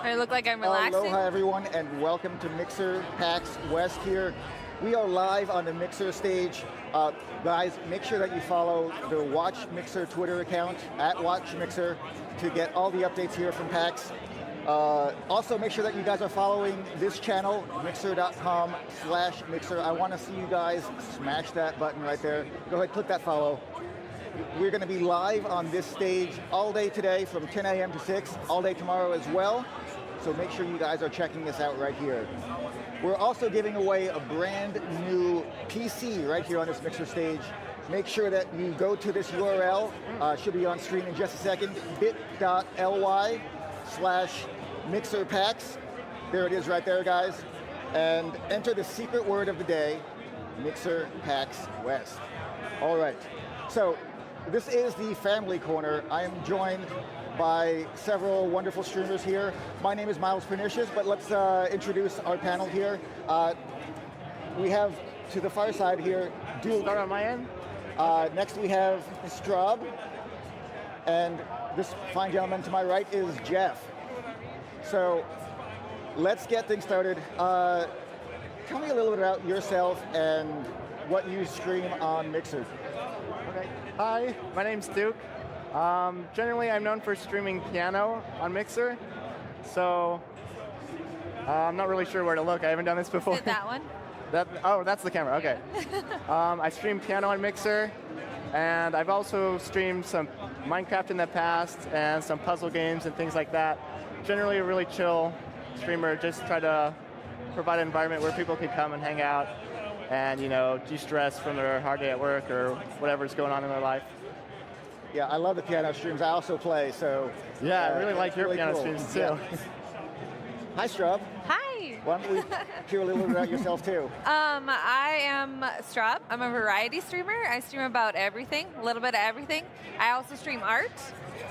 I look like I'm relaxing. Aloha everyone, and welcome to Mixer PAX West here. We are live on the Mixer stage. Guys, make sure that you follow the Watch Mixer Twitter account, @WatchMixer, to get all the updates here from PAX. Also, make sure that you guys are following this channel, mixer.com/mixer. I want to see you guys smash that button right there. Go ahead, click that follow. We're going to be live on this stage all day today from 10 a.m. to 6, all day tomorrow as well. So make sure you guys are checking this out right here. We're also giving away a brand new PC right here on this Mixer stage. Make sure that you go to this URL, should be on screen in just a second, bit.ly/MixerPAX. There it is right there, guys. And enter the secret word of the day, Mixer PAX West. All right, so this is the Family Corner. I am joined by several wonderful streamers here. My name is Miles Pernicious, but let's introduce our panel here. We have, to the far side here, Duke. Start on my end. Next we have Straub, and this fine gentleman to my right is Jeff. So let's get things started. Tell me a little bit about yourself and what you stream on Mixer. Okay. Hi, my name's Duke. Generally, I'm known for streaming piano on Mixer, so I'm not really sure where to look. I haven't done this before. Is it that one? Oh, that's the camera. Okay. I stream piano on Mixer, and I've also streamed some Minecraft in the past and some puzzle games and things like that. Generally, a really chill streamer. Just try to provide an environment where people can come and hang out and, you know, de-stress from their hard day at work or whatever's going on in their life. Yeah, I love the piano streams. I also play, so... Yeah, I really like your piano cool. streams, too. Yeah. Hi, Straub. Hi. Why don't we hear a little bit about yourself, too? I am Straub. I'm a variety streamer. I stream about everything, a little bit of everything. I also stream art.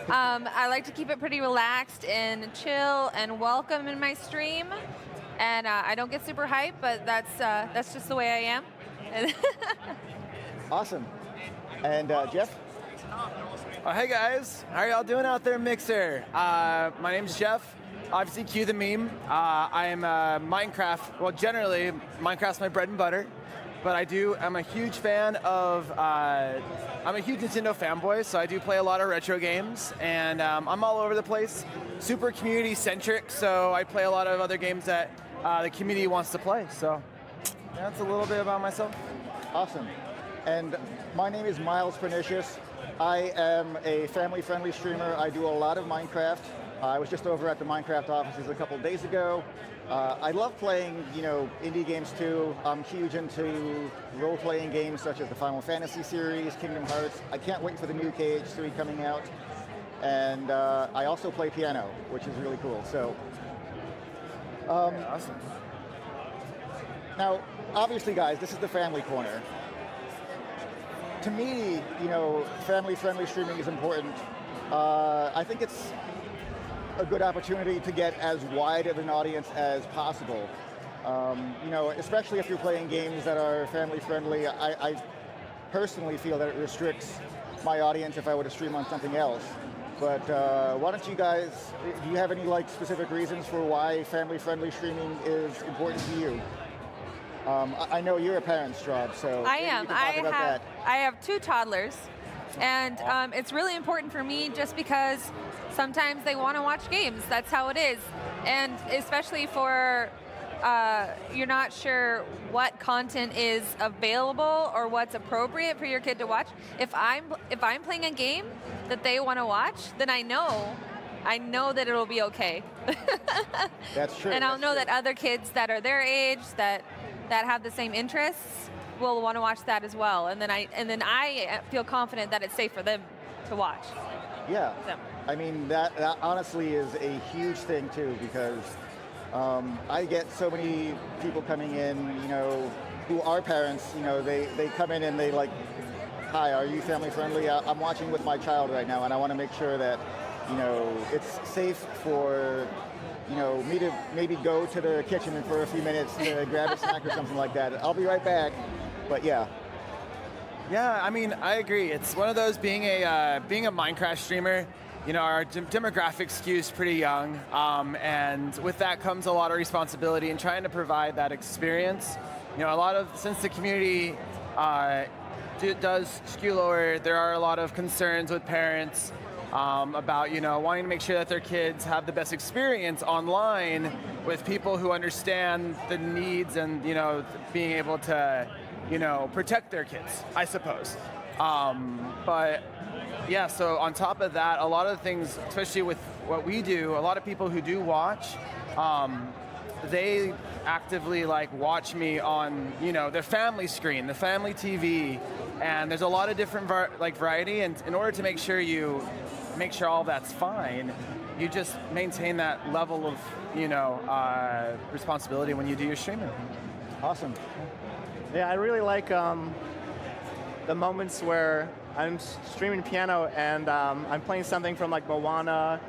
I like to keep it pretty relaxed and chill and welcome in my stream. And I don't get super hyped, but that's just the way I am. Awesome. And Jeff? Oh, hey guys, how are y'all doing out there, Mixer? My name's Jeff. Obviously, cue the meme. I am Minecraft. Well, generally, Minecraft's my bread and butter, but I'm a huge fan of. I'm a huge Nintendo fanboy, so I do play a lot of retro games, and I'm all over the place. Super community centric, so I play a lot of other games that the community wants to play. So that's a little bit about myself. Awesome. And my name is Miles Pernicious. I am a family-friendly streamer. I do a lot of Minecraft. I was just over at the Minecraft offices a couple days ago. I love playing, indie games too. I'm huge into role-playing games such as the Final Fantasy series, Kingdom Hearts. I can't wait for the new KH3 coming out. And I also play piano, which is really cool. So, Awesome. Now, obviously, guys, this is the Family Corner. To me, family-friendly streaming is important. I think it's a good opportunity to get as wide of an audience as possible. Especially if you're playing games that are family-friendly. I personally feel that it restricts my audience if I were to stream on something else. But why don't you guys, do you have any specific reasons for why family-friendly streaming is important to you? I know you're a parent, Straub, so I am. you can talk about that. I have 2 toddlers, and it's really important for me just because sometimes they want to watch games. That's how it is, and especially for you're not sure what content is available or what's appropriate for your kid to watch. If I'm playing a game that they want to watch, then I know that it'll be okay. That's true. And I'll know that other kids that are their age that have the same interests will want to watch that as well. And then I feel confident that it's safe for them to watch. Yeah. So. I mean, that honestly is a huge thing too, because I get so many people coming in, who are parents, they come in and they hi, are you family friendly? I'm watching with my child right now, and I want to make sure that, it's safe for me to maybe go to the kitchen for a few minutes to grab a snack or something like that. I'll be right back, but yeah. Yeah, I mean, I agree. It's one of those, being a Minecraft streamer, our demographic skews pretty young, and with that comes a lot of responsibility in trying to provide that experience. Since the community does skew lower, there are a lot of concerns with parents about wanting to make sure that their kids have the best experience online with people who understand the needs and being able to protect their kids, I suppose. But yeah, so on top of that, a lot of things, especially with what we do, a lot of people who do watch, they actively watch me on their family screen, the family TV, and there's a lot of different variety. And in order to make sure all that's fine, you just maintain that level of responsibility when you do your streaming. Awesome. Yeah, I really like the moments where I'm streaming piano and I'm playing something from Moana,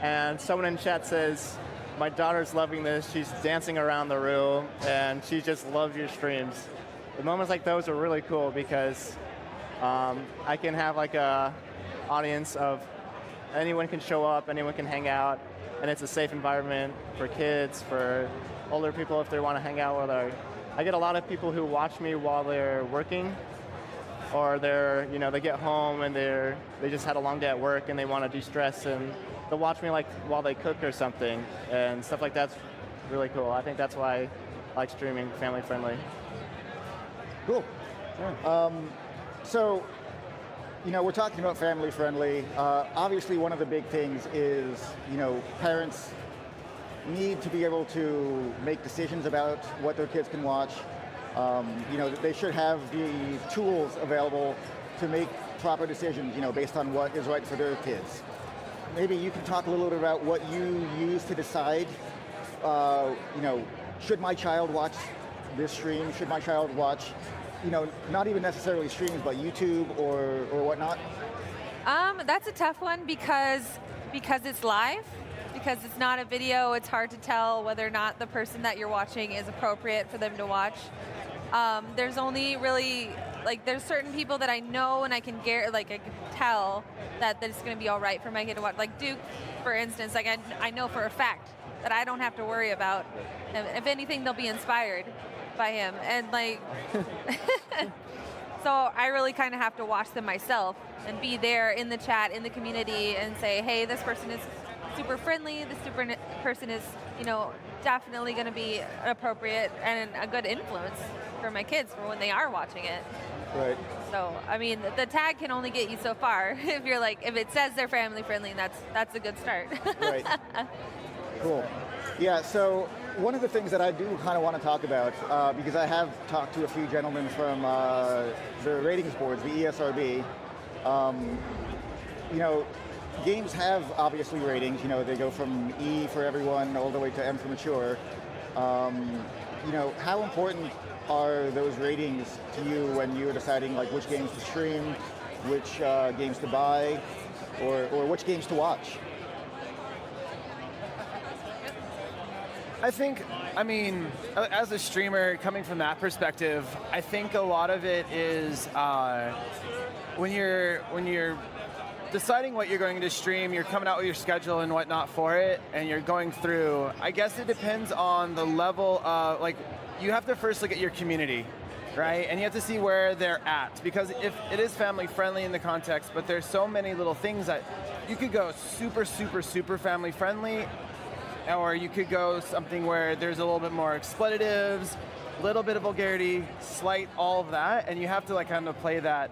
and someone in chat says, my daughter's loving this, she's dancing around the room, and she just loves your streams. The moments like those are really cool because I can have a audience of anyone can show up, anyone can hang out, and it's a safe environment for kids, for older people if they want to hang out with her. I get a lot of people who watch me while they're working, or they get home and they just had a long day at work and they want to de-stress, and they'll watch me while they cook or something, and stuff like that's really cool. I think that's why I like streaming, family friendly. Cool. Yeah. So, we're talking about family friendly. Obviously, one of the big things is, parents need to be able to make decisions about what their kids can watch. They should have the tools available to make proper decisions, based on what is right for their kids. Maybe you can talk a little bit about what you use to decide, should my child watch this stream? Should my child watch, not even necessarily streams, but YouTube or whatnot? That's a tough one because it's live. Because it's not a video, it's hard to tell whether or not the person that you're watching is appropriate for them to watch. There's only really, there's certain people that I know and I can I can tell that it's going to be all right for my kid to watch. Like Duke, for instance, I know for a fact that I don't have to worry about him. If anything, they'll be inspired by him. And so I really kind of have to watch them myself and be there in the chat, in the community, and say, hey, this person is super friendly, this person is, definitely going to be appropriate and a good influence for my kids for when they are watching it. Right. So, the tag can only get you so far. If you're if it says they're family friendly, that's a good start. Right. Cool. Yeah, so one of the things that I do kind of want to talk about, because I have talked to a few gentlemen from the ratings boards, the ESRB, games have obviously ratings. They go from E for everyone all the way to M for mature. How important are those ratings to you when you're deciding which games to stream, which games to buy, or which games to watch? I think, as a streamer, coming from that perspective, I think a lot of it is when you're deciding what you're going to stream, you're coming out with your schedule and whatnot for it, and you're going through, I guess it depends on the level of, you have to first look at your community, right? And you have to see where they're at, because if it is family friendly in the context, but there's so many little things that you could go super, super, super family friendly, or you could go something where there's a little bit more expletives, a little bit of vulgarity, slight, all of that, and you have to kind of play that.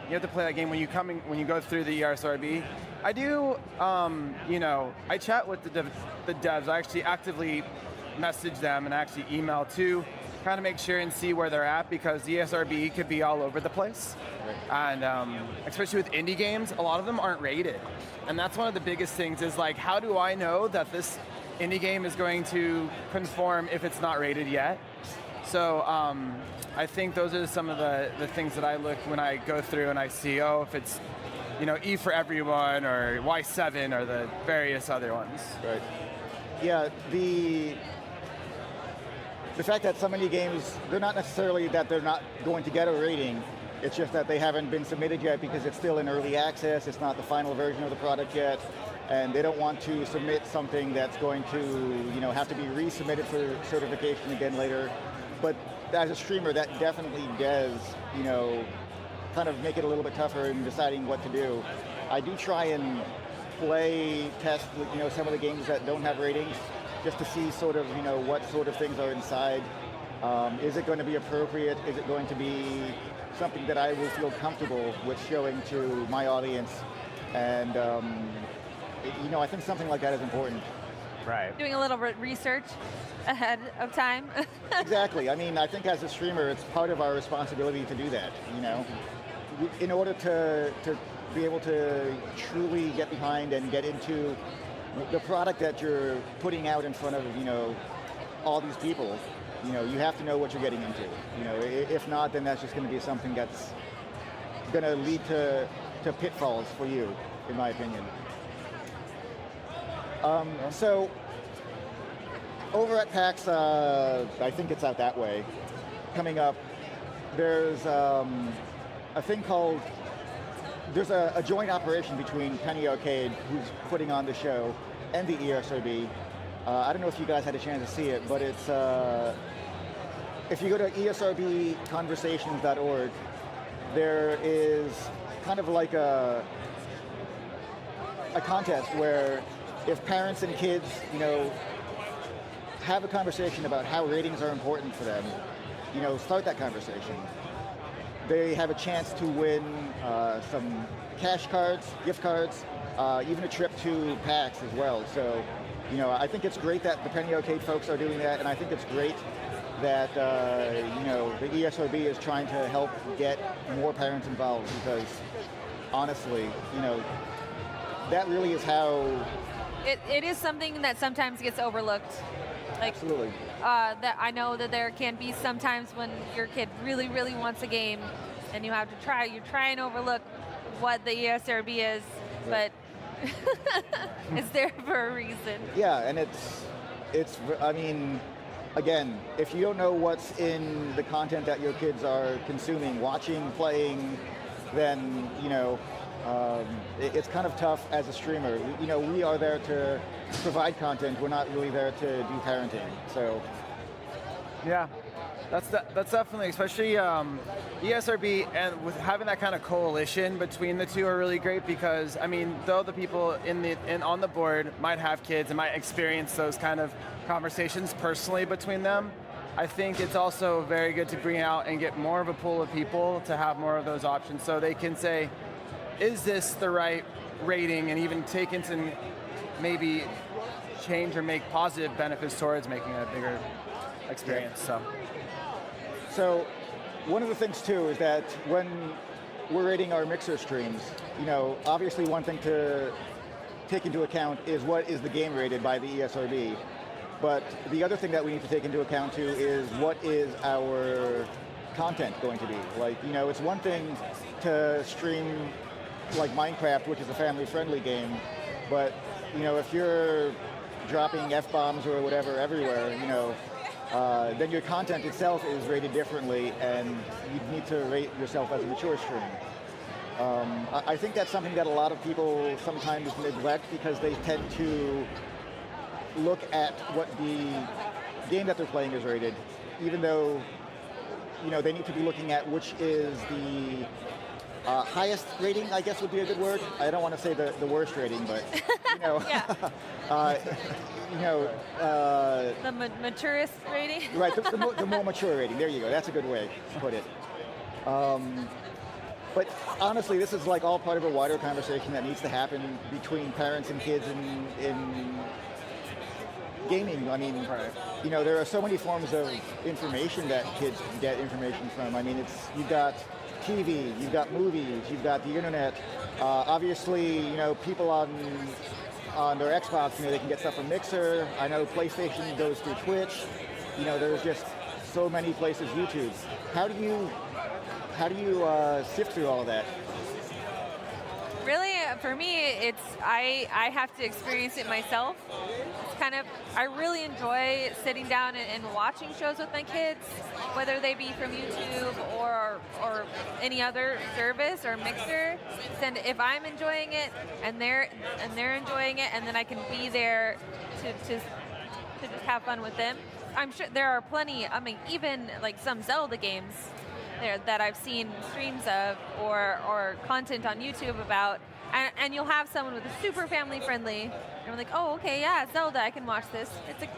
You have to play that game when you go through the ESRB. I do, I chat with the devs. I actually actively message them and actually email to kind of make sure and see where they're at, because the ESRB could be all over the place. Right. And especially with indie games, a lot of them aren't rated. And that's one of the biggest things is how do I know that this indie game is going to conform if it's not rated yet? So I think those are some of the things that I look when I go through and I see, if it's, E for everyone or Y7 or the various other ones. Right. Yeah, the fact that so many games, they're not necessarily that they're not going to get a rating, It's just that they haven't been submitted yet because it's still in early access. It's not the final version of the product yet, and they don't want to submit something that's going to, have to be resubmitted for certification again later. But as a streamer, that definitely does, kind of make it a little bit tougher in deciding what to do. I do try and test, some of the games that don't have ratings, just to see sort of, what sort of things are inside. Is it going to be appropriate? Is it going to be something that I will feel comfortable with showing to my audience? And, I think something like that is important. Right. Doing a little research ahead of time. Exactly. I mean, I think as a streamer, it's part of our responsibility to do that, In order to be able to truly get behind and get into the product that you're putting out in front of, all these people, you have to know what you're getting into. If not, then that's just going to be something that's going to lead to pitfalls for you, in my opinion. So over at PAX, I think it's out that way, coming up, there's a thing called, there's a joint operation between Penny Arcade, who's putting on the show, and the ESRB. I don't know if you guys had a chance to see it, but it's, if you go to esrbconversations.org, there is kind of like a contest where if parents and kids, have a conversation about how ratings are important for them, start that conversation. They have a chance to win some cash cards, gift cards, even a trip to PAX as well. So, I think it's great that the Penny Arcade folks are doing that, and I think it's great that, the ESRB is trying to help get more parents involved, because honestly, that really is how... It is something that sometimes gets overlooked. Absolutely. That I know that there can be sometimes when your kid really, really wants a game, and you try and overlook what the ESRB is, but it's there for a reason. Yeah, and I mean, again, if you don't know what's in the content that your kids are consuming, watching, playing, then, it's kind of tough as a streamer. We are there to provide content. We're not really there to do parenting. So, yeah, that's definitely, especially ESRB, and with having that kind of coalition between the two are really great, because I mean, though the people on the board might have kids and might experience those kind of conversations personally between them, I think it's also very good to bring out and get more of a pool of people to have more of those options, so they can say, is this the right rating, and even take into maybe change or make positive benefits towards making a bigger experience. So one of the things too is that when we're rating our mixer streams, obviously one thing to take into account is what is the game rated by the ESRB. But the other thing that we need to take into account too is what is our content going to be. Like, it's one thing to stream like Minecraft, which is a family-friendly game, but if you're dropping F-bombs or whatever everywhere, then your content itself is rated differently, and you need to rate yourself as a mature stream. I think that's something that a lot of people sometimes neglect, because they tend to look at what the game that they're playing is rated, even though they need to be looking at which is the highest rating, I guess would be a good word. I don't want to say the worst rating, but the maturest rating. Right, the more mature rating. There you go. That's a good way to put it. But honestly, this is like all part of a wider conversation that needs to happen between parents and kids in gaming. I mean, there are so many forms of information that kids can get information from. I mean, you've got TV, you've got movies, you've got the internet. Obviously, people on their Xbox, they can get stuff from Mixer. I know PlayStation goes through Twitch. There's just so many places. YouTube. How do you sift through all of that? Really, for me, it's I have to experience it myself. It's kind of, I really enjoy sitting down and watching shows with my kids, whether they be from YouTube or any other service or mixer. And if I'm enjoying it and they're enjoying it, and then I can be there to just have fun with them. I'm sure there are plenty, I mean, even like some Zelda games there that I've seen streams of or content on YouTube about, and you'll have someone with a super family friendly, and I'm like, oh, okay, yeah, Zelda, I can watch this.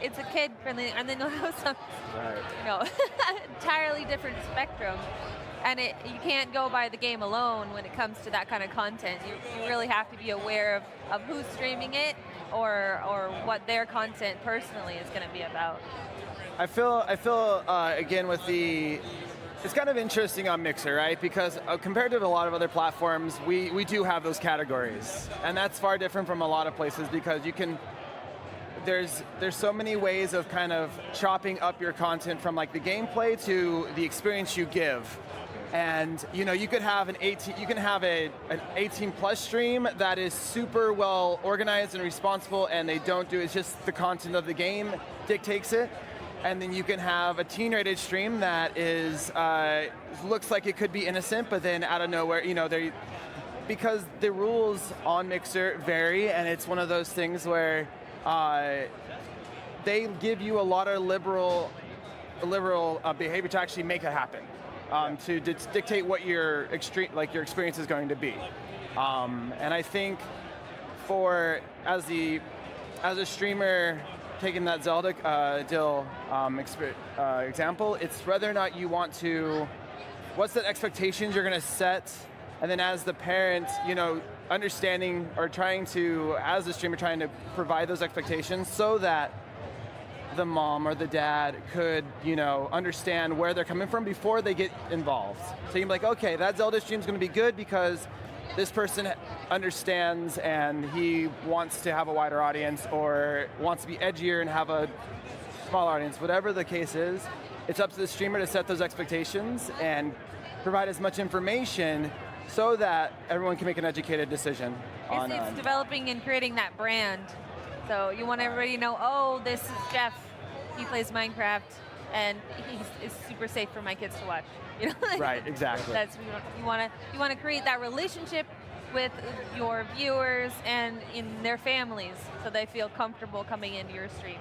It's a kid friendly, and then you'll have some, entirely different spectrum. And you can't go by the game alone when it comes to that kind of content. You really have to be aware of who's streaming it or what their content personally is going to be about. I feel again with it's kind of interesting on Mixer, right? Because compared to a lot of other platforms, we do have those categories, and that's far different from a lot of places because you can. There's so many ways of kind of chopping up your content from like the gameplay to the experience you give. And you could have an 18 plus stream that is super well organized and responsible, and they don't do it's just the content of the game dictates it. And then you can have a teen rated stream that is looks like it could be innocent, but then out of nowhere, because the rules on Mixer vary, and it's one of those things where they give you a lot of liberal behavior to actually make it happen. To dictate what your experience is going to be, and I think as a streamer, taking that Zelda example, it's whether or not you want to, what's the expectations you're going to set, and then as the parent, understanding or trying to, as a streamer, trying to provide those expectations so that the mom or the dad could, understand where they're coming from before they get involved. So you can be like, okay, that Zelda stream is going to be good because this person understands and he wants to have a wider audience or wants to be edgier and have a small audience. Whatever the case is, it's up to the streamer to set those expectations and provide as much information so that everyone can make an educated decision. It's developing and creating that brand. So you want everybody to know, oh, this is Jeff. He plays Minecraft, and he's super safe for my kids to watch. Right, exactly. That's you want to create that relationship with your viewers and in their families, so they feel comfortable coming into your stream.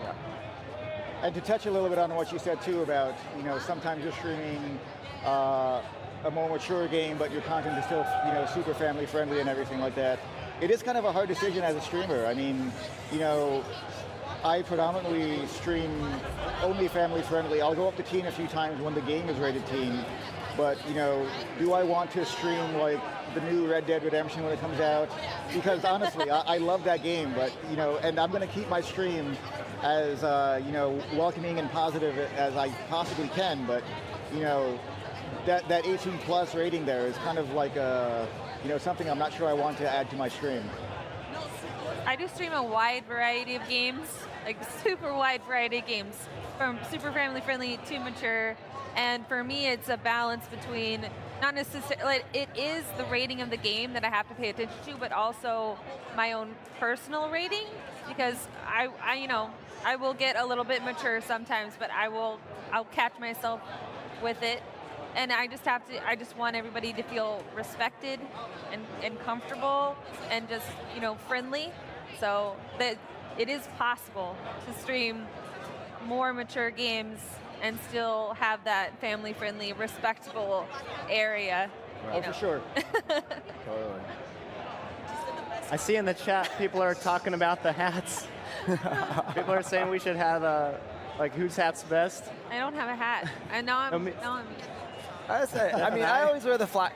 Yeah. And to touch a little bit on what you said too about, sometimes you're streaming a more mature game, but your content is still, super family friendly and everything like that. It is kind of a hard decision as a streamer. I mean, I predominantly stream only family friendly. I'll go up to teen a few times when the game is rated teen, but do I want to stream like the new Red Dead Redemption when it comes out? Because honestly, I love that game, but and I'm going to keep my stream as welcoming and positive as I possibly can. But that 18 plus rating there is kind of like something I'm not sure I want to add to my stream. I do stream a wide variety of games, like super wide variety of games, from super family friendly to mature. And for me, it's a balance between not necessarily, it is the rating of the game that I have to pay attention to, but also my own personal rating, because I will get a little bit mature sometimes, but I'll catch myself with it. And I just want everybody to feel respected and comfortable and just, friendly. So that it is possible to stream more mature games and still have that family-friendly, respectable area. Oh, for sure. Totally. I see in the chat people are talking about the hats. People are saying we should have whose hat's best. I don't have a hat. And now I'm I always wear the flat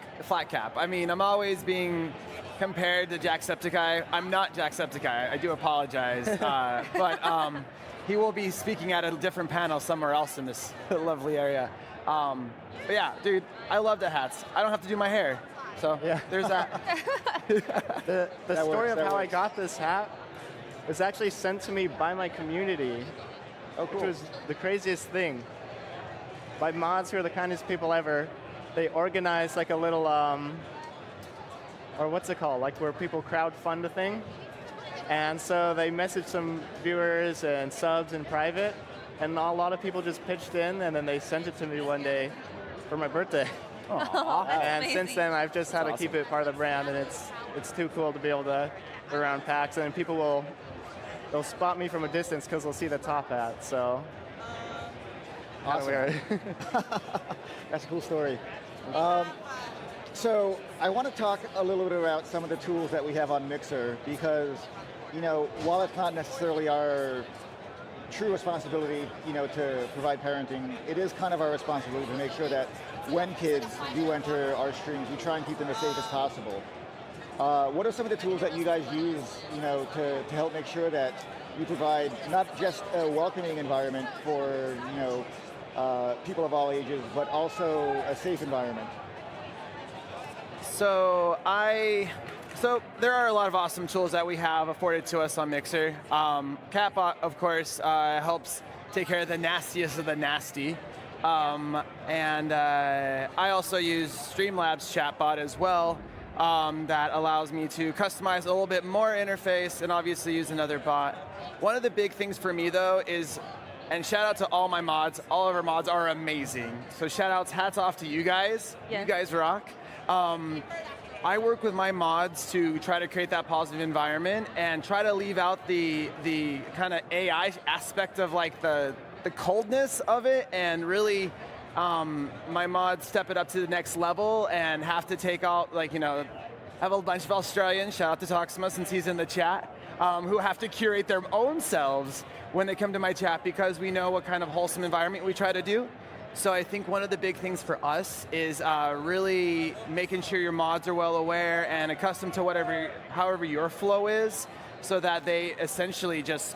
cap. I mean, I'm always being compared to Jacksepticeye. I'm not Jacksepticeye. I do apologize. But he will be speaking at a different panel somewhere else in this lovely area. But yeah, dude, I love the hats. I don't have to do my hair. So yeah, there's that. The story of how I got this hat was actually sent to me by my community, which was the craziest thing. My mods, who are the kindest people ever, they organized like a little or what's it called? Like where people crowdfund a thing. And so they messaged some viewers and subs in private, and a lot of people just pitched in, and then they sent it to me one day for my birthday. Oh, that's And amazing. since then, I've just had to That's keep it part of the brand, and it's too cool to be able to go around PAX, and people they'll spot me from a distance because they'll see the top hat. So, Awesome. weird. That's a cool story. So I want to talk a little bit about some of the tools that we have on Mixer, because, while it's not necessarily our true responsibility, to provide parenting, it is kind of our responsibility to make sure that when kids do enter our streams, we try and keep them as safe as possible. What are some of the tools that you guys use, to help make sure that you provide not just a welcoming environment for, people of all ages, but also a safe environment? So there are a lot of awesome tools that we have afforded to us on Mixer. Catbot, of course, helps take care of the nastiest of the nasty. And I also use Streamlabs chatbot as well, that allows me to customize a little bit more interface and obviously use another bot. One of the big things for me though is, and shout out to all my mods, all of our mods are amazing. So shout outs, hats off to you guys. Yeah. You guys rock. I work with my mods to try to create that positive environment and try to leave out the kind of AI aspect of like the coldness of it, and really my mods step it up to the next level and have to take out, have a bunch of Australians, shout out to Toxima since he's in the chat, who have to curate their own selves when they come to my chat, because we know what kind of wholesome environment we try to do. So I think one of the big things for us is really making sure your mods are well aware and accustomed to however your flow is, so that they essentially just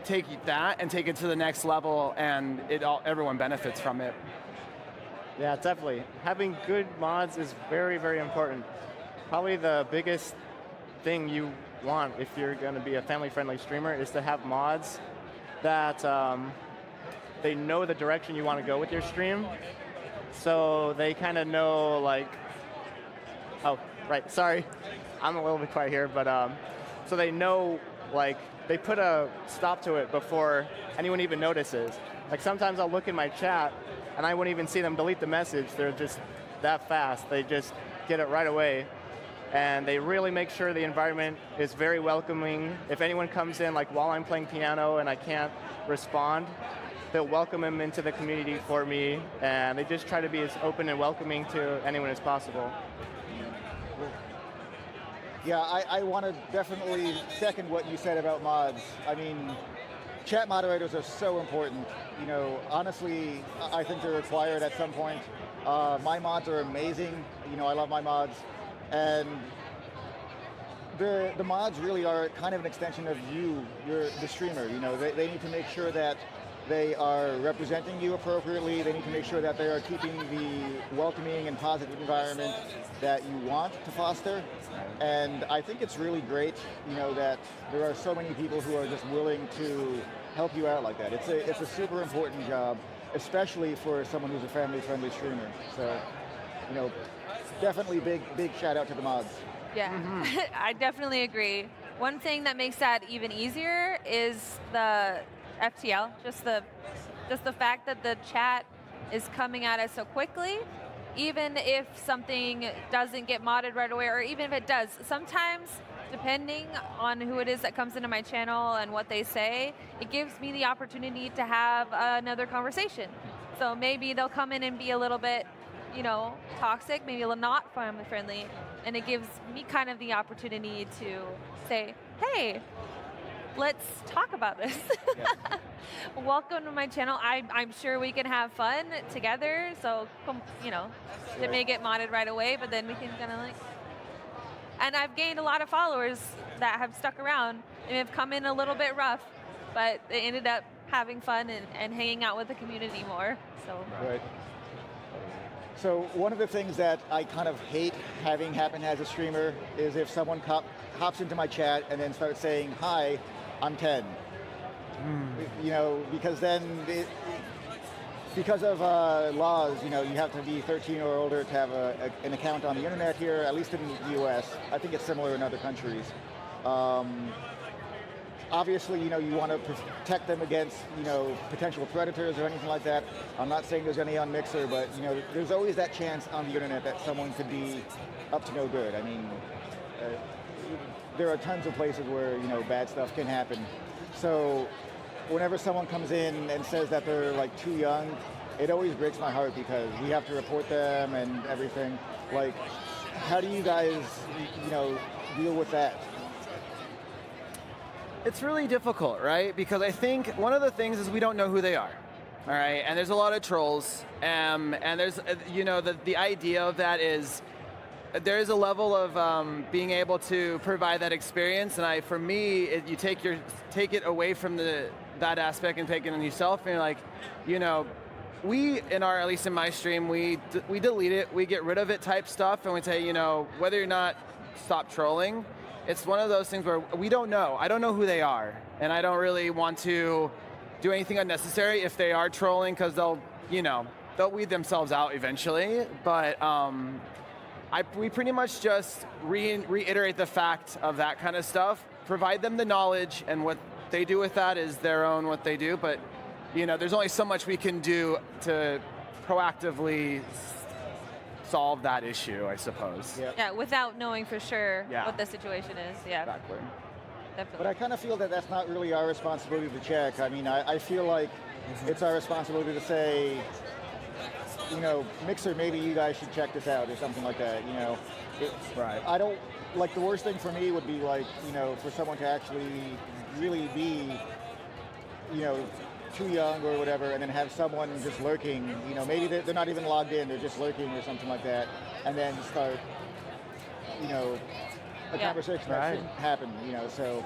take that and take it to the next level, and everyone benefits from it. Yeah, definitely. Having good mods is very, very important. Probably the biggest thing you want if you're going to be a family-friendly streamer is to have mods that they know the direction you want to go with your stream. So they kind of know, oh, right, sorry. I'm a little bit quiet here, but so they know, they put a stop to it before anyone even notices. Like sometimes I'll look in my chat and I wouldn't even see them delete the message. They're just that fast. They just get it right away. And they really make sure the environment is very welcoming. If anyone comes in, while I'm playing piano and I can't respond, they'll welcome them into the community for me, and they just try to be as open and welcoming to anyone as possible. Yeah, I want to definitely second what you said about mods. I mean, chat moderators are so important. Honestly, I think they're required at some point. My mods are amazing. I love my mods. And the mods really are kind of an extension of you, the streamer. They need to make sure that they are representing you appropriately. They need to make sure that they are keeping the welcoming and positive environment that you want to foster. And I think it's really great, that there are so many people who are just willing to help you out like that. It's a super important job, especially for someone who's a family-friendly streamer. So, definitely big shout out to the mods. Yeah, I definitely agree. One thing that makes that even easier is the FTL, just the fact that the chat is coming at us so quickly. Even if something doesn't get modded right away, or even if it does, sometimes, depending on who it is that comes into my channel and what they say, it gives me the opportunity to have another conversation. So maybe they'll come in and be a little bit, toxic, maybe a little not family friendly, and it gives me kind of the opportunity to say, hey, let's talk about this. Yeah. Welcome to my channel. I'm sure we can have fun together. So, it may get modded right away, but then we can kind of and I've gained a lot of followers that have stuck around and have come in a little bit rough, but they ended up having fun and hanging out with the community more. So. Right. So one of the things that I kind of hate having happen as a streamer is if someone hops into my chat and then starts saying, "Hi, I'm 10." Because then because of laws, you have to be 13 or older to have an account on the internet here, at least in the US. I think it's similar in other countries. Obviously, you want to protect them against, potential predators or anything like that. I'm not saying there's any on Mixer, but, there's always that chance on the internet that someone could be up to no good. I mean, there are tons of places where, bad stuff can happen. So whenever someone comes in and says that they're like too young, it always breaks my heart because we have to report them and everything. Like, how do you guys, deal with that? It's really difficult, right? Because I think one of the things is we don't know who they are, all right? And there's a lot of trolls, and there's, the idea of that is there is a level of being able to provide that experience, and for me, you take it away from that aspect and take it on yourself, and you're like, at least in my stream, we delete it, we get rid of it type stuff, and we say, whether or not stop trolling. It's one of those things where we don't know. I don't know who they are, and I don't really want to do anything unnecessary if they are trolling, because they'll weed themselves out eventually. But we pretty much just reiterate the fact of that kind of stuff, provide them the knowledge, and what they do with that is their own what they do. But there's only so much we can do to proactively solve that issue, I suppose. Yep. Yeah, without knowing for sure what the situation is. Yeah, exactly. Definitely. But I kind of feel that that's not really our responsibility to check. I mean, I feel like it's our responsibility to say, Mixer, maybe you guys should check this out or something like that, Right. I don't, like, the worst thing for me would be like, for someone to actually really be, too young or whatever, and then have someone just lurking, maybe they're not even logged in, they're just lurking or something like that, and then start, a conversation that shouldn't happen, so.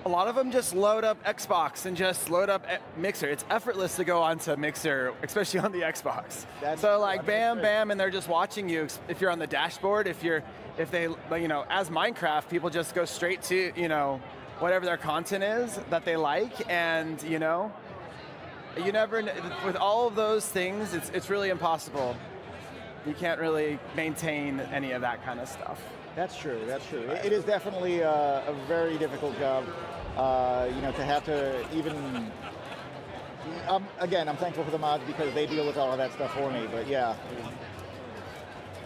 A lot of them just load up Xbox and just load up Mixer. It's effortless to go onto Mixer, especially on the Xbox. So like bam, bam, and they're just watching you. If you're on the dashboard, if they, as Minecraft, people just go straight to, whatever their content is that they like, and you never, with all of those things, it's really impossible. You can't really maintain any of that kind of stuff. That's true. It is definitely a very difficult job, to have to even. Again, I'm thankful for the mods because they deal with all of that stuff for me. But yeah,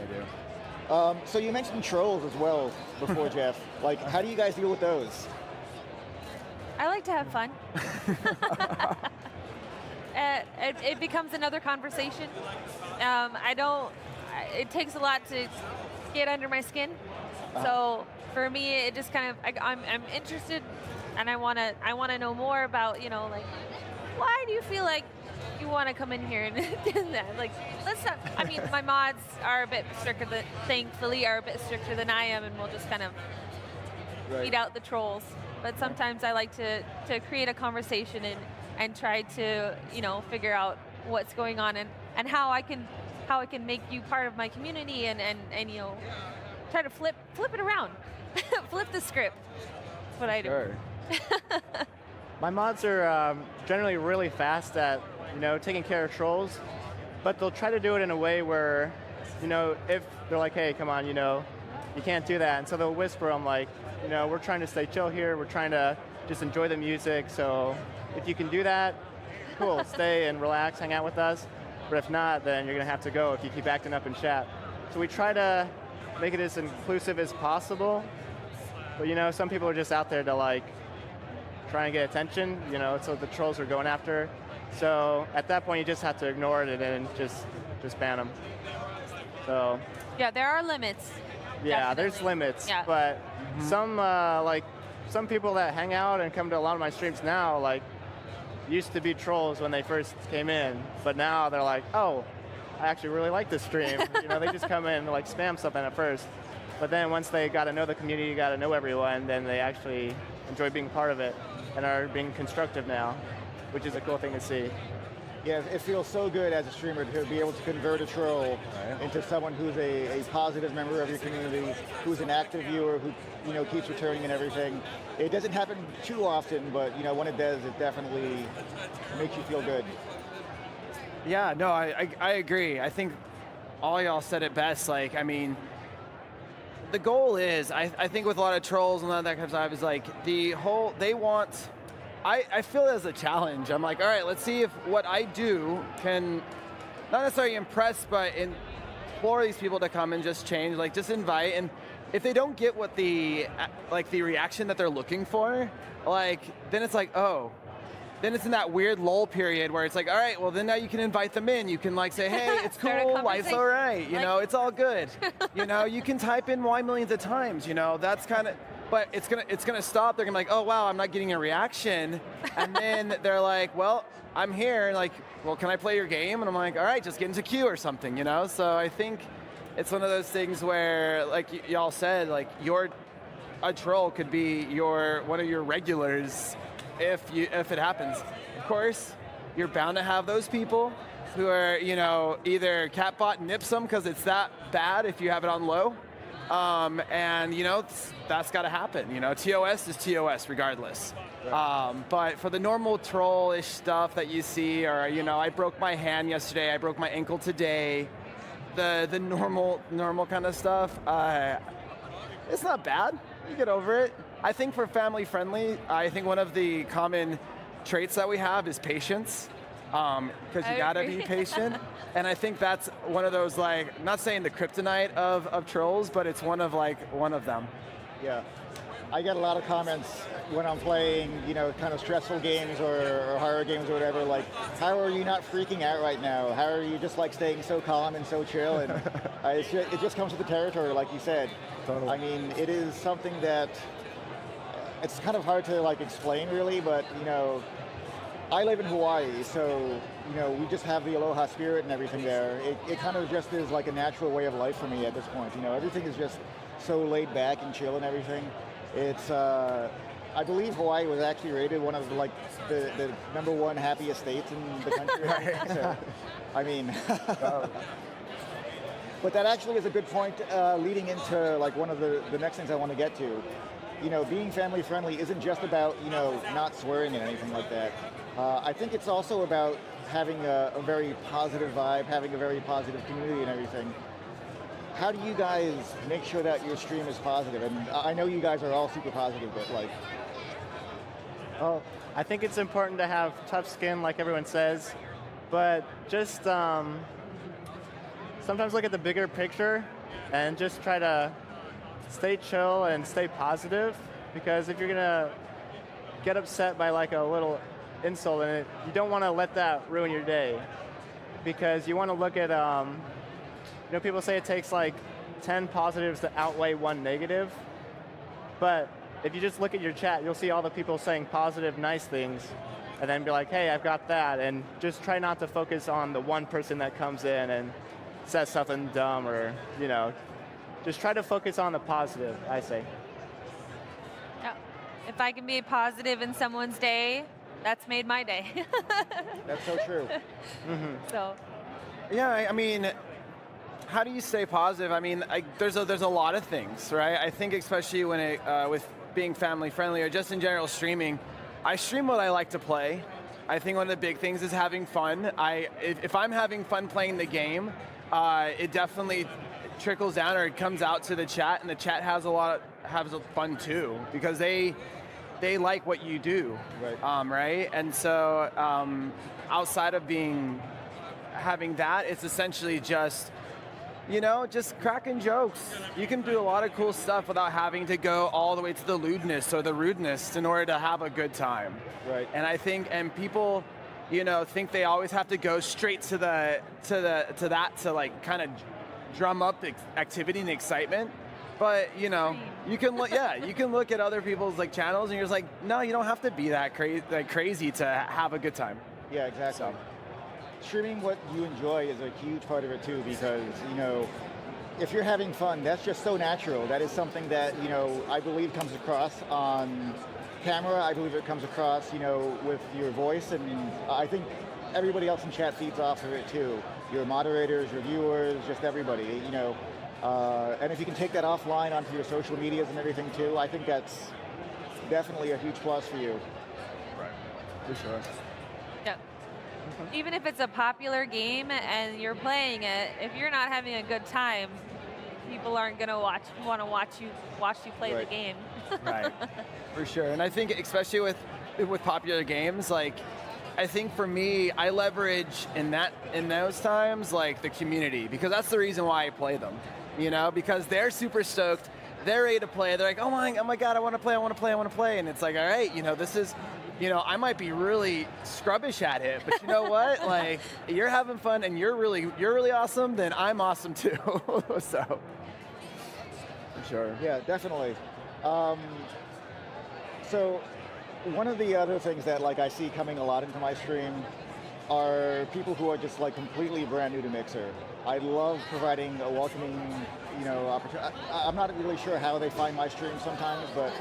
I do. So you mentioned trolls as well before, Jeff. Like, how do you guys deal with those? I like to have fun. It becomes another conversation. It takes a lot to get under my skin. So for me, it just kind of, I'm interested, and I want to know more about, like, why do you feel like you want to come in here and do that? Like, let's not, I mean, my mods are a bit stricter thankfully are a bit stricter than I am, and we'll just kind of weed out the trolls. But sometimes I like to create a conversation and try to, figure out what's going on and how I can make you part of my community and try to flip it around. Flip the script. That's what I do. Sure. My mods are generally really fast at, taking care of trolls, but they'll try to do it in a way where, if they're like, hey, come on, you can't do that. And so they'll whisper, I'm like, we're trying to stay chill here. We're trying to just enjoy the music. So if you can do that, cool, stay and relax, hang out with us. But if not, then you're going to have to go if you keep acting up in chat. So we try to make it as inclusive as possible. But, some people are just out there to, like, try and get attention, so the trolls are going after. So at that point, you just have to ignore it and just ban them. So. Yeah, there are limits. Yeah, Definitely. there's limits, yeah. But some people that hang out and come to a lot of my streams now, like, used to be trolls when they first came in, but now they're like, oh, I actually really like this stream. They just come in and like spam something at first, but then once they got to know the community, got to know everyone, then they actually enjoy being part of it and are being constructive now, which is a cool thing to see. Yeah, it feels so good as a streamer to be able to convert a troll into someone who's a positive member of your community, who's an active viewer, who keeps returning and everything. It doesn't happen too often, but when it does, it definitely makes you feel good. Yeah, no, I agree. I think all y'all said it best. Like, I mean, the goal is, I think with a lot of trolls and all that kind of stuff, is like they want. I feel it as a challenge. I'm like, all right, let's see if what I do can not necessarily impress, but implore these people to come and just change, like just invite. And if they don't get what the reaction that they're looking for, like, then it's like, oh, then it's in that weird lull period where it's like, all right, well then now you can invite them in. You can like say, hey, it's cool, life's all right, it's all good. You can type in Y millions of times, that's kind of. But it's gonna stop. They're gonna be like, oh wow, I'm not getting a reaction, and then they're like, well, I'm here, and like, well, can I play your game? And I'm like, all right, just get into queue or something, So I think it's one of those things where, like y'all said, like a troll could be one of your regulars if it happens. Of course, you're bound to have those people who are either catbot nips them because it's that bad if you have it on low. And that's got to happen. TOS is TOS regardless. Right. But for the normal troll-ish stuff that you see, or I broke my hand yesterday, I broke my ankle today, the normal kind of stuff, it's not bad. You get over it. I think for family friendly, I think one of the common traits that we have is patience. Because you gotta be patient. And I think that's one of those, like, not saying the kryptonite of trolls, but it's one of them. Yeah. I get a lot of comments when I'm playing, kind of stressful games or horror games or whatever, like, how are you not freaking out right now? How are you just like staying so calm and so chill? And it just comes with the territory, like you said. Totally. I mean, it is something that it's kind of hard to like explain really, but I live in Hawaii, so we just have the aloha spirit and everything there. It kind of just is like a natural way of life for me at this point. Everything is just so laid back and chill and everything. It's I believe Hawaii was actually rated one of the number one happiest states in the country. So, I mean, but that actually is a good point leading into like one of the next things I want to get to. Being family friendly isn't just about not swearing and anything like that. I think it's also about having a very positive vibe, having a very positive community and everything. How do you guys make sure that your stream is positive? And I know you guys are all super positive, but like... Well, I think it's important to have tough skin, like everyone says, but just sometimes look at the bigger picture and just try to stay chill and stay positive, because if you're gonna get upset by like a little insult in it, you don't want to let that ruin your day, because you want to look at people say it takes like 10 positives to outweigh one negative, but if you just look at your chat, you'll see all the people saying positive, nice things, and then be like, hey, I've got that, and just try not to focus on the one person that comes in and says something dumb, or just try to focus on the positive, I say. Yeah. If I can be positive in someone's day, that's made my day. That's so true. Mm-hmm. So. Yeah, I mean, how do you stay positive? I mean, there's a lot of things, right? I think especially when with being family friendly or just in general streaming, I stream what I like to play. I think one of the big things is having fun. If I'm having fun playing the game, it definitely trickles down, or it comes out to the chat, and the chat has fun too, because they like what you do, right? Right? And so outside of having that, it's essentially just just cracking jokes. You can do a lot of cool stuff without having to go all the way to the lewdness or the rudeness in order to have a good time. Right. And I think, people, think they always have to go straight to that to like kind of drum up activity and excitement. But you can look, you can look at other people's like channels, and you're just like, no, you don't have to be that crazy to have a good time. Yeah, exactly. So. Streaming what you enjoy is a huge part of it too, because if you're having fun, that's just so natural. That is something that I believe comes across on camera. I believe it comes across with your voice, and I think everybody else in chat feeds off of it too. Your moderators, your viewers, just everybody, you know. And if you can take that offline onto your social medias and everything too, I think that's definitely a huge plus for you. Right, for sure. Yep. Even if it's a popular game and you're playing it, if you're not having a good time, people aren't going to want to watch you play the game. Right, for sure. And I think especially with popular games, like I think for me, I leverage in those times like the community, because that's the reason why I play them. You know, because they're super stoked, they're ready to play. They're like, oh my God, I want to play. And it's like, all right, you know, this is, you know, I might be really scrubbish at it, but you know what? Like, you're having fun and you're really awesome, then I'm awesome too. So, for sure. Yeah, definitely. So, one of the other things that like I see coming a lot into my stream are people who are just like completely brand new to Mixer. I love providing a welcoming, you know, opportunity. I'm not really sure how they find my stream sometimes, but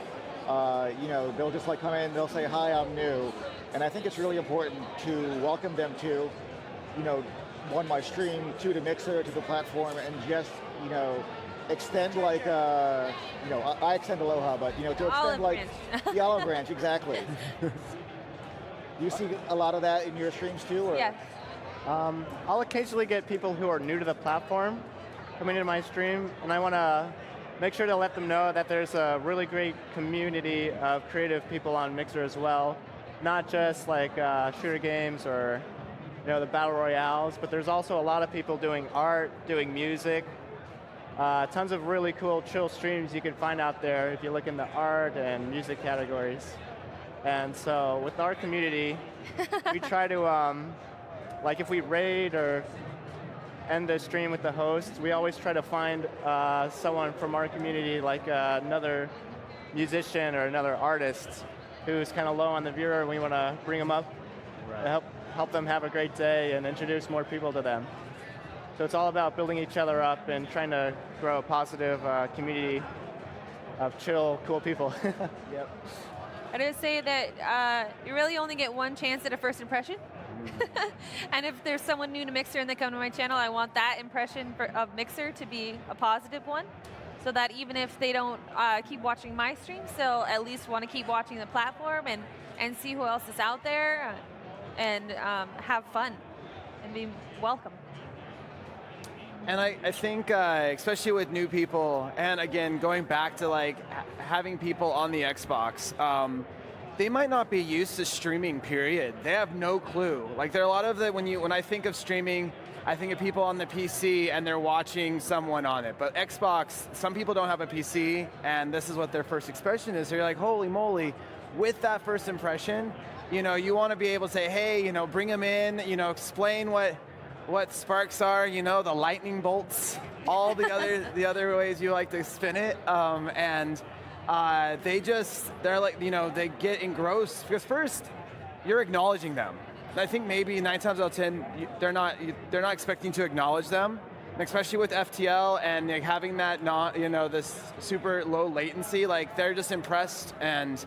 you know, they'll just like come in, they'll say, hi, I'm new. And I think it's really important to welcome them to, you know, one, my stream, two, to Mixer, to the platform, and just, you know, extend like, you know, I extend aloha, but, you know, to extend like the olive branch, exactly. You see a lot of that in your streams too? Or? Yes. I'll occasionally get people who are new to the platform coming into my stream, and I want to make sure to let them know that there's a really great community of creative people on Mixer as well. Not just like shooter games or, you know, the battle royales, but there's also a lot of people doing art, doing music. Tons of really cool, chill streams you can find out there if you look in the art and music categories. And so with our community, we try to, like if we raid or end the stream with the host, we always try to find someone from our community, like another musician or another artist who's kind of low on the viewer, and we want to bring them up to help them have a great day and introduce more people to them. So it's all about building each other up and trying to grow a positive community of chill, cool people. Yep. I would say that you really only get one chance at a first impression. And if there's someone new to Mixer and they come to my channel, I want that impression of Mixer to be a positive one, so that even if they don't keep watching my streams, they'll at least want to keep watching the platform and see who else is out there and have fun and be welcome. And I think, especially with new people, and again, going back to like having people on the Xbox, they might not be used to streaming, period. They have no clue. Like there are a lot of when I think of streaming, I think of people on the PC and they're watching someone on it. But Xbox, some people don't have a PC, and this is what their first expression is. So you're like, holy moly, with that first impression, you know, you want to be able to say, hey, you know, bring them in, you know, explain what sparks are, you know, the lightning bolts, all the other ways you like to spin it, and they're like, you know, they get engrossed because first you're acknowledging them. And I think maybe 9 times out of 10 they're not expecting to acknowledge them, and especially with FTL and like, having that this super low latency, like they're just impressed. And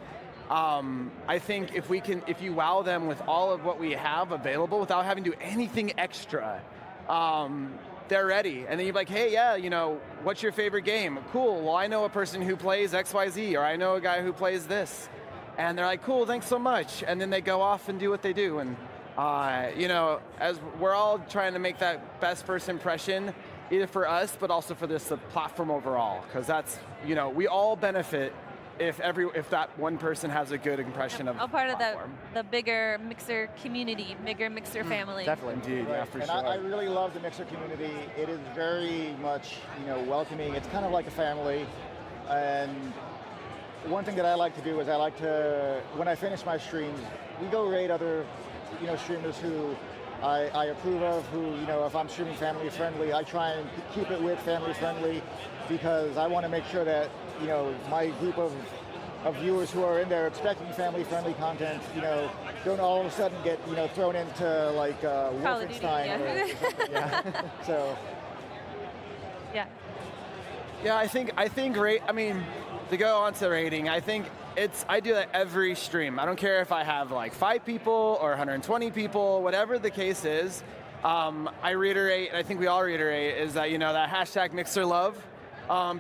I think if you wow them with all of what we have available without having to do anything extra, they're ready. And then you're like, hey, yeah, you know, what's your favorite game? Cool, well, I know a person who plays XYZ, or I know a guy who plays this. And they're like, cool, thanks so much. And then they go off and do what they do. And, you know, as we're all trying to make that best first impression, either for us, but also for the platform overall. Because that's, you know, we all benefit if that one person has a good impression of all part of platform. the bigger Mixer community, bigger Mixer family. Definitely. Indeed, Right. yeah, for and sure. I really love the Mixer community. It is very much, you know, welcoming. It's kind of like a family. And one thing that I like to do is I like to, when I finish my streams, we go raid other, you know, streamers who I approve of, who, you know, if I'm streaming family friendly, I try and keep it with family friendly, because I want to make sure that, you know, my group of viewers who are in there expecting family friendly content, you know, don't all of a sudden get, you know, thrown into like Wolfenstein. Yeah. So. Yeah. Yeah, I think to go on to rating, I think I do that every stream. I don't care if I have like 5 people or 120 people, whatever the case is. I reiterate, and I think we all reiterate, is that that hashtag Mixer Love,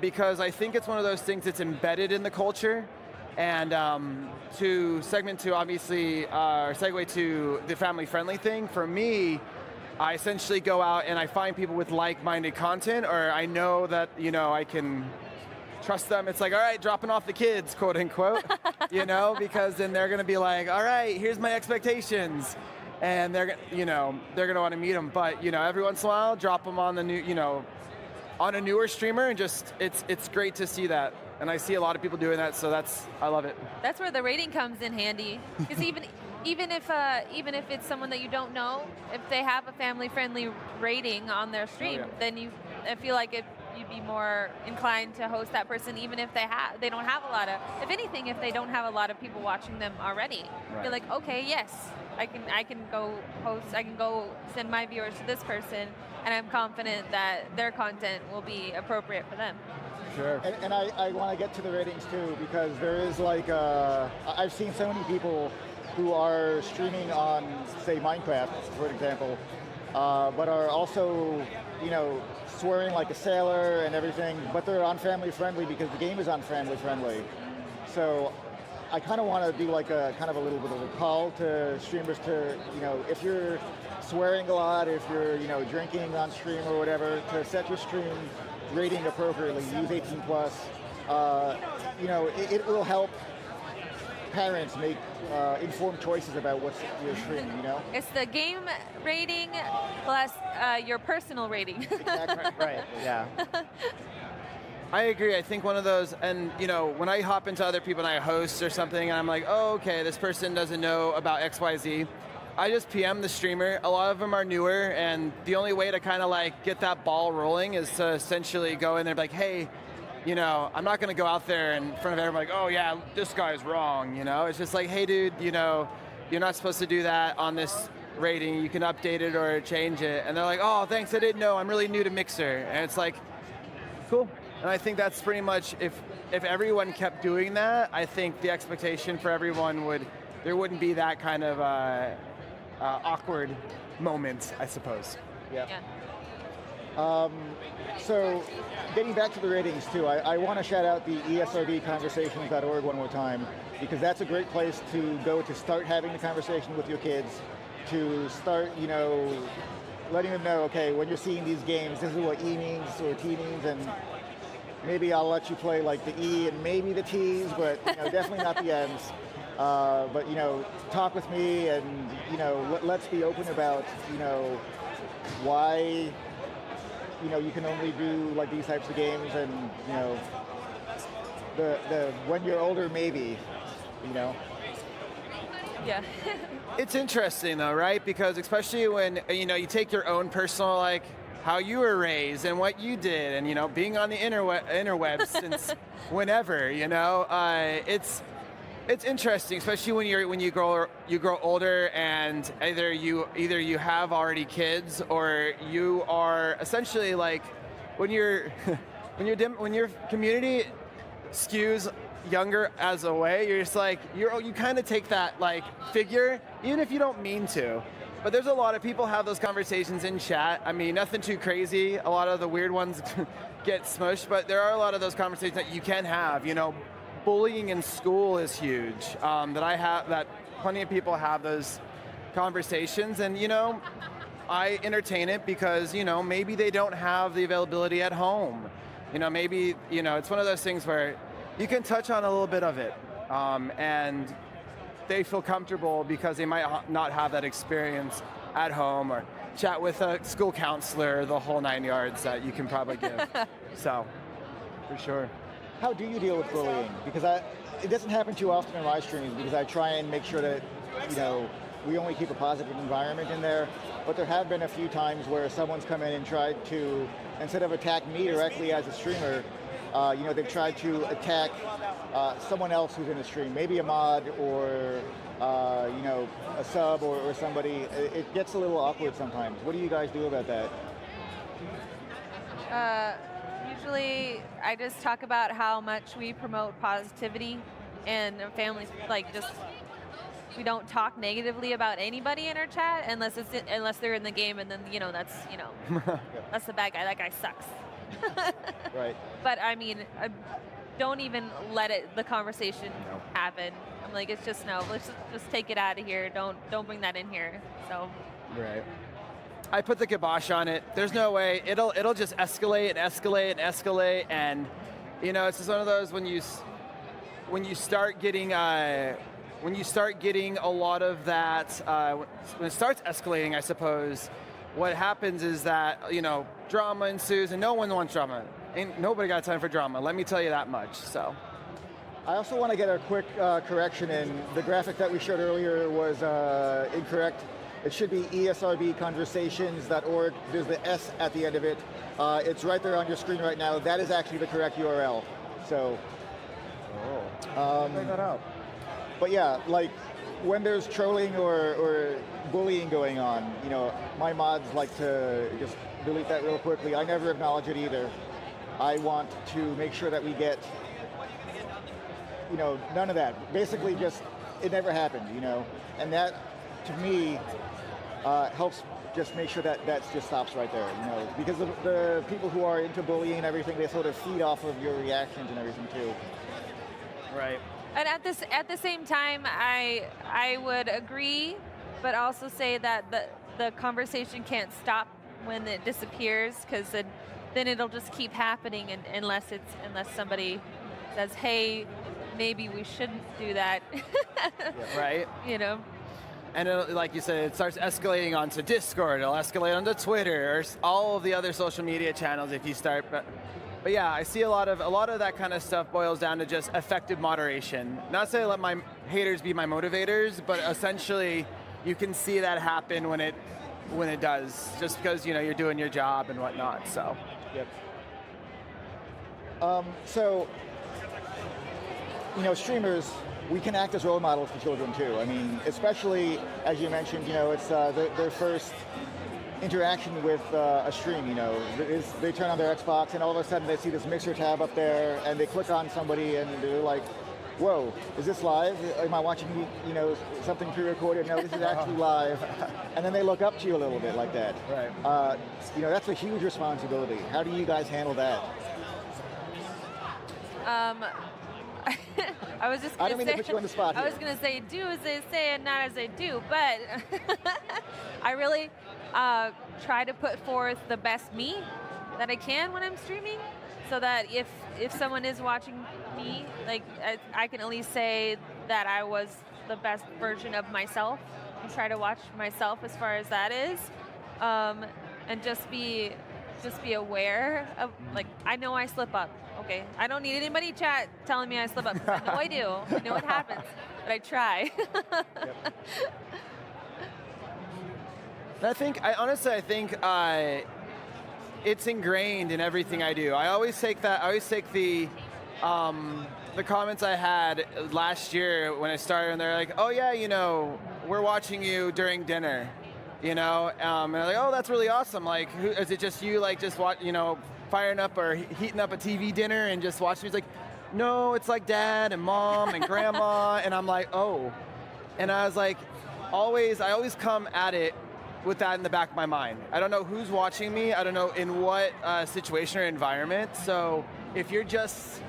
because I think it's one of those things that's embedded in the culture. And to segment to obviously, or segue to the family-friendly thing, for me, I essentially go out and I find people with like-minded content, or I know that I can trust them. It's like, all right, dropping off the kids, quote unquote, because then they're going to be like, all right, here's my expectations, and they're going to want to meet them. But every once in a while, drop them on the new, on a newer streamer, and just it's great to see that. And I see a lot of people doing that, so I love it. That's where the rating comes in handy, because even if it's someone that you don't know, if they have a family-friendly rating on their stream, then I feel like you'd be more inclined to host that person, even if they don't have a lot of. If anything, if they don't have a lot of people watching them already, you're like, okay, yes, I can go host. I can go send my viewers to this person, and I'm confident that their content will be appropriate for them. Sure. And I want to get to the ratings too, because there is like, I've seen so many people who are streaming on, say, Minecraft, for example, but are also, swearing like a sailor and everything, but they're on family friendly because the game is on family friendly. So I kind of want to do like a kind of a little bit of a call to streamers to, if you're swearing a lot, if you're, drinking on stream or whatever, to set your stream rating appropriately, use 18 plus. It will help parents make informed choices about what's your stream, It's the game rating plus your personal rating. Exactly. Right, yeah. I agree. I think one of those, and when I hop into other people and I host or something, and I'm like, oh, okay, this person doesn't know about XYZ, I just PM the streamer. A lot of them are newer, and the only way to kind of like get that ball rolling is to essentially go in there and be like, hey, I'm not going to go out there in front of everyone like, oh yeah, this guy's wrong, It's just like, hey dude, you're not supposed to do that on this rating. You can update it or change it. And they're like, oh, thanks, I didn't know. I'm really new to Mixer. And it's like, cool. And I think that's pretty much, if everyone kept doing that, I think the expectation for everyone there wouldn't be that kind of awkward moment, I suppose. Yeah. So getting back to the ratings too, I want to shout out the ESRBconversations.org one more time, because that's a great place to go to start having the conversation with your kids, to start, letting them know, okay, when you're seeing these games, this is what E means or T means, and maybe I'll let you play like the E and maybe the T's, but definitely not the M's. But talk with me, and let's be open about why you can only do like these types of games, and the when you're older maybe. Yeah. It's interesting though, right? Because especially when you take your own personal like how you were raised and what you did, and being on the interwebs since whenever, it's interesting, especially when you grow older, and either you have already kids, or you are essentially like when your community skews younger as a way, you're just like you kind of take that like figure, even if you don't mean to. But there's a lot of people have those conversations in chat. I mean, nothing too crazy. A lot of the weird ones get smushed, but there are a lot of those conversations that you can have. Bullying in school is huge. That plenty of people have those conversations, and I entertain it because maybe they don't have the availability at home. Maybe it's one of those things where you can touch on a little bit of it, and they feel comfortable because they might not have that experience at home, or chat with a school counselor, the whole 9 yards that you can probably give. So, for sure. How do you deal with bullying? Because it doesn't happen too often in my streams, because I try and make sure that we only keep a positive environment in there. But there have been a few times where someone's come in and tried to, instead of attack me directly as a streamer, they've tried to attack someone else who's in the stream, maybe a mod or a sub or somebody. It gets a little awkward sometimes. What do you guys do about that? Usually, I just talk about how much we promote positivity and families like just we don't talk negatively about anybody in our chat unless they're in the game, and then that's that's the bad guy. That guy sucks. Right. But I mean, don't even let the conversation happen. I'm like, it's just no. Let's just take it out of here. Don't bring that in here. So. Right. I put the kibosh on it. There's no way. It'll just escalate and escalate and escalate, and it's just one of those when you start getting a lot of that when it starts escalating, I suppose what happens is that drama ensues, and no one wants drama. Ain't nobody got time for drama. Let me tell you that much. So. I also want to get a quick correction in. The graphic that we showed earlier was incorrect. It should be esrbconversations.org. There's the S at the end of it. It's right there on your screen right now. That is actually the correct URL. So, check that out. But yeah, like when there's trolling or bullying going on, my mods like to just delete that real quickly. I never acknowledge it either. I want to make sure that we get, none of that. Basically, just it never happened, and that to me helps just make sure that just stops right there, because the people who are into bullying and everything, they sort of feed off of your reactions and everything too. Right. And at the same time, I would agree, but also say that the conversation can't stop when it disappears, because then it'll just keep happening, unless somebody says, hey, maybe we shouldn't do that. Right. And like you said, it starts escalating onto Discord. It'll escalate onto Twitter or all of the other social media channels if you start. But yeah, I see a lot of that kind of stuff boils down to just effective moderation. Not to let my haters be my motivators, but essentially you can see that happen when it does, just because you're doing your job and whatnot. So. Yep. Streamers, we can act as role models for children too. I mean, especially as you mentioned, it's their first interaction with a stream. They turn on their Xbox and all of a sudden they see this Mixer tab up there, and they click on somebody and they're like, "Whoa, is this live? Am I watching something pre-recorded? No, this is actually live." And then they look up to you a little bit like that. Right. That's a huge responsibility. How do you guys handle that? I was just I don't mean to put you on the spot here. I was going to say, do as they say and not as they do, but I really try to put forth the best me that I can when I'm streaming, so that if someone is watching me, like I can at least say that I was the best version of myself, and try to watch myself as far as that is, and just be aware of, like, I know I slip up. Okay, I don't need anybody chat telling me I slip up. I know I do. I know it happens, but I try. I think it's ingrained in everything I do. I always take the comments I had last year when I started, and they're like, "Oh yeah, we're watching you during dinner," and I'm like, "Oh, that's really awesome. Like, is it just you, like, just watch, firing up or heating up a TV dinner and just watching?" He's like, "No, it's like Dad and Mom and Grandma," and I'm like, "Oh," and I was like, I always come at it with that in the back of my mind. I don't know who's watching me. I don't know in what situation or environment. So if you just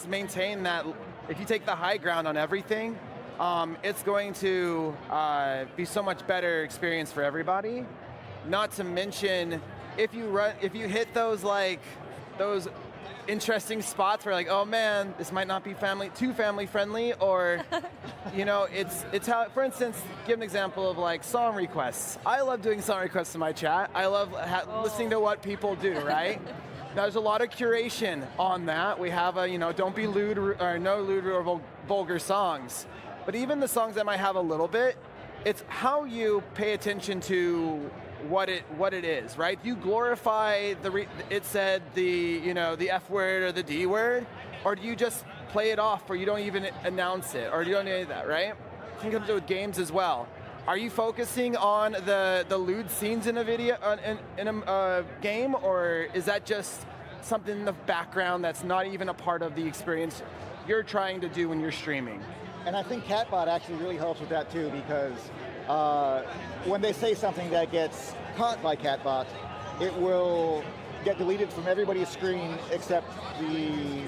maintain that, if you take the high ground on everything, it's going to be so much better experience for everybody. Not to mention, if you hit those interesting spots where, like, oh man, this might not be too family friendly, or it's how, for instance, give an example of like song requests. I love doing song requests in my chat. I love listening to what people do, right? There's a lot of curation on that. We have don't be lewd or no lewd or vulgar songs. But even the songs that might have a little bit, it's how you pay attention to what it is, right? You glorify the F word or the D word, or do you just play it off, or you don't even announce it, or you don't do any of that, right? I think it comes with games as well. Are you focusing on the lewd scenes in a video in a game, or is that just something in the background that's not even a part of the experience you're trying to do when you're streaming. And I think Catbot actually really helps with that too, because when they say something that gets caught by Catbot, it will get deleted from everybody's screen except the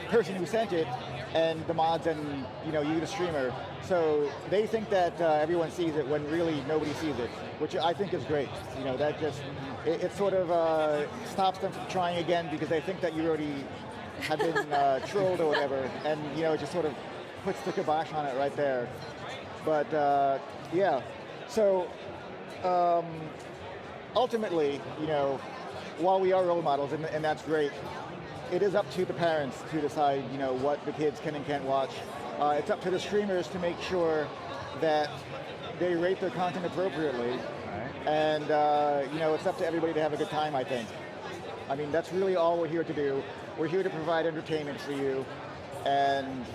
person who sent it and the mods and you, the streamer. So they think that everyone sees it when really nobody sees it, which I think is great. That just it sort of stops them from trying again because they think that you already have been trolled or whatever, and it just sort of puts the kibosh on it right there. But yeah, so ultimately, while we are role models, and that's great, it is up to the parents to decide, what the kids can and can't watch. It's up to the streamers to make sure that they rate their content appropriately. Right. And, it's up to everybody to have a good time, I think. I mean, that's really all we're here to do. We're here to provide entertainment for you. And,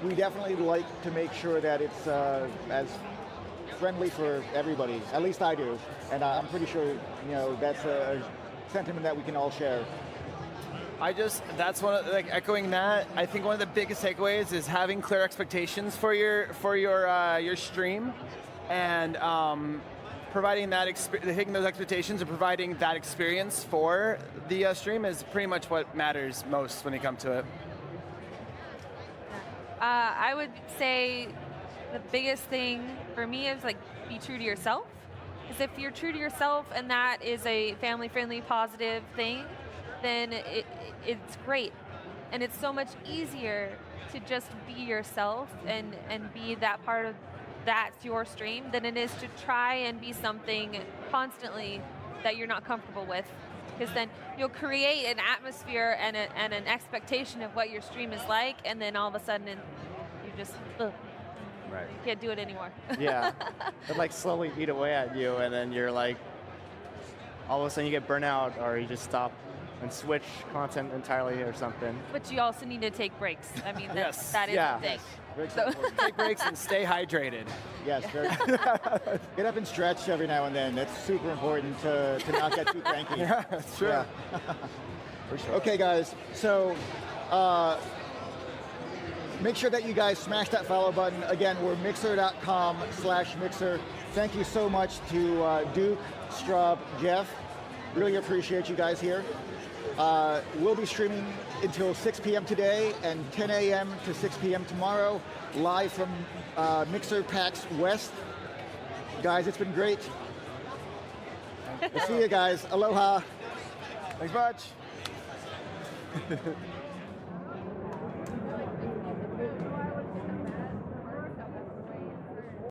we definitely like to make sure that it's as friendly for everybody. At least I do. And I'm pretty sure, that's a sentiment that we can all share. That's one of, echoing that, I think one of the biggest takeaways is having clear expectations for your stream, and providing that hitting those expectations and providing that experience for the stream is pretty much what matters most when it comes to it. I would say the biggest thing for me is be true to yourself. Because if you're true to yourself and that is a family-friendly, positive thing, then it's great. And it's so much easier to just be yourself and be that part of that's your stream than it is to try and be something constantly that you're not comfortable with. Because then you'll create an atmosphere and an expectation of what your stream is like, and then all of a sudden you just Right. you can't do it anymore. Yeah, it slowly eat away at you, and then you're all of a sudden you get burnt out, or you just stop and switch content entirely or something. But you also need to take breaks. I mean, Yes. that is Yeah. the thing. Breaks So- are important. Take breaks and stay hydrated. Yes, very get up and stretch every now and then. That's super important to not get too cranky. Yeah, that's true. Yeah. For sure. Okay, guys, so make sure that you guys smash that follow button. Again, we're mixer.com/mixer. Thank you so much to Duke, Straub, Jeff. Really appreciate you guys here. We'll be streaming until 6 p.m. today and 10 a.m. to 6 p.m. tomorrow, live from Mixer PAX West. Guys, it's been great. We'll see you guys. Aloha. Thanks much.